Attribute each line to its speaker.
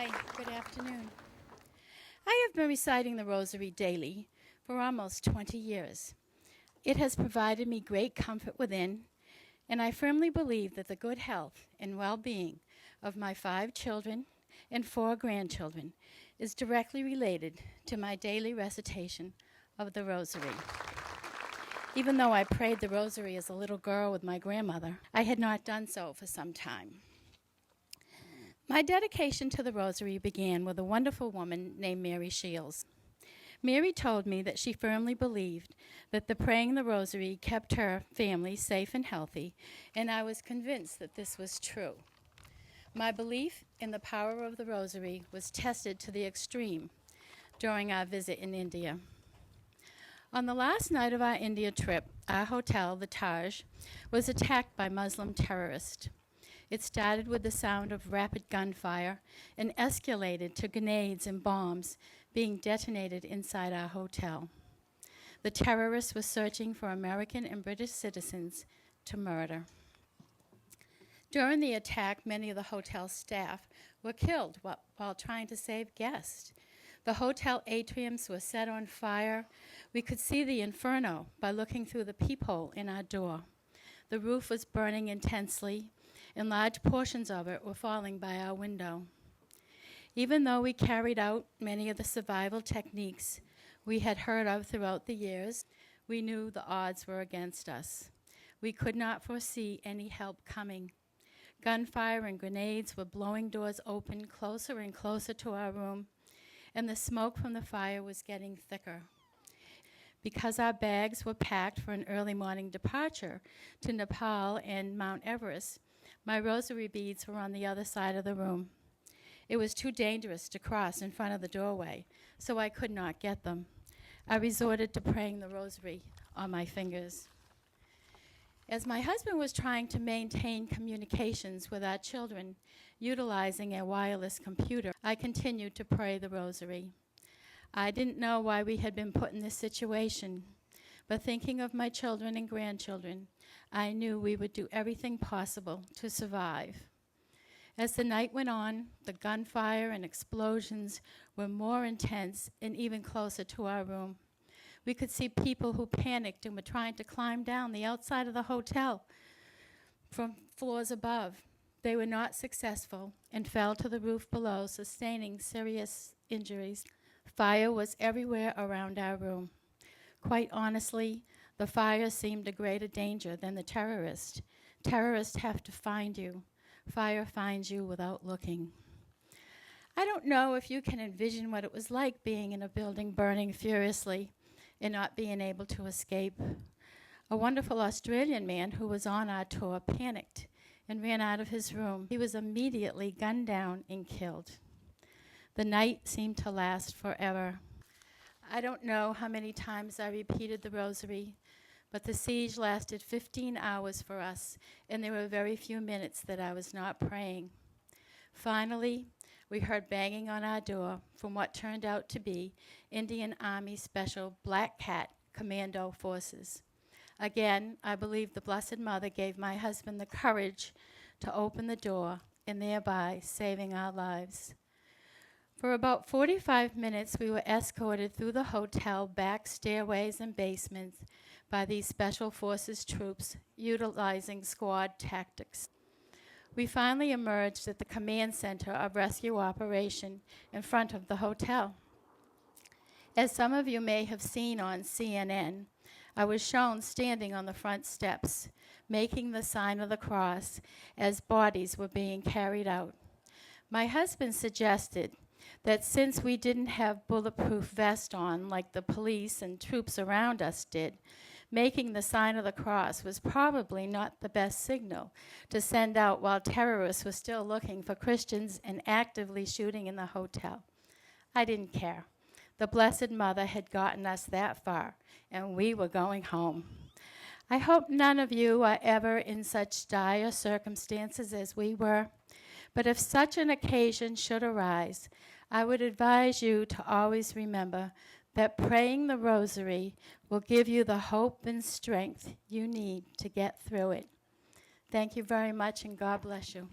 Speaker 1: Hi, good afternoon. I have been reciting the Rosary daily for almost 20 years. It has provided me great comfort within, and I firmly believe that the good health and well-being of my 5 children and 4 grandchildren is directly related to my daily recitation of the Rosary. Even though I prayed the Rosary as a little girl with my grandmother, I had not done so for some time. My dedication to the Rosary began with a wonderful woman named Mary Shields. Mary told me that she firmly believed that the praying the Rosary kept her family safe and healthy, and I was convinced that this was true. My belief in the power of the Rosary was tested to the extreme during our visit in India. On the last night of our India trip, our hotel, the Taj, was attacked by Muslim terrorists. It started with the sound of rapid gunfire and escalated to grenades and bombs being detonated inside our hotel. The terrorists were searching for American and British citizens to murder. During the attack, many of the hotel staff were killed while trying to save guests. The hotel atriums were set on fire. We could see the inferno by looking through the peephole in our door. The roof was burning intensely, and large portions of it were falling by our window. Even though we carried out many of the survival techniques we had heard of throughout the years, we knew the odds were against us. We could not foresee any help coming. Gunfire and grenades were blowing doors open closer and closer to our room, and the smoke from the fire was getting thicker. Because our bags were packed for an early morning departure to Nepal and Mount Everest, my rosary beads were on the other side of the room. It was too dangerous to cross in front of the doorway, so I could not get them. I resorted to praying the rosary on my fingers. As my husband was trying to maintain communications with our children, utilizing a wireless computer, I continued to pray the rosary. I didn't know why we had been put in this situation, but thinking of my children and grandchildren, I knew we would do everything possible to survive. As the night went on, the gunfire and explosions were more intense and even closer to our room. We could see people who panicked and were trying to climb down the outside of the hotel from floors above. They were not successful and fell to the roof below, sustaining serious injuries. Fire was everywhere around our room. Quite honestly, the fire seemed a greater danger than the terrorists. Terrorists have to find you. Fire finds you without looking. I don't know if you can envision what it was like being in a building burning furiously and not being able to escape. A wonderful Australian man who was on our tour panicked and ran out of his room. He was immediately gunned down and killed. The night seemed to last forever. I don't know how many times I repeated the rosary, but the siege lasted 15 hours for us, and there were very few minutes that I was not praying. Finally, we heard banging on our door from what turned out to be Indian Army Special Black Cat Commando Forces. Again, I believe the Blessed Mother gave my husband the courage to open the door and thereby saving our lives. For about 45 minutes, we were escorted through the hotel back stairways and basements by these Special Forces troops utilizing squad tactics. We finally emerged at the command center of rescue operation in front of the hotel. As some of you may have seen on CNN, I was shown standing on the front steps, making the sign of the cross as bodies were being carried out. My husband suggested that since we didn't have bulletproof vests on like the police and troops around us did, making the sign of the cross was probably not the best signal to send out while terrorists were still looking for Christians and actively shooting in the hotel. I didn't care. The Blessed Mother had gotten us that far, and we were going home. I hope none of you are ever in such dire circumstances as we were, but if such an occasion should arise, I would advise you to always remember that praying the rosary will give you the hope and strength you need to get through it. Thank you very much, and God bless you.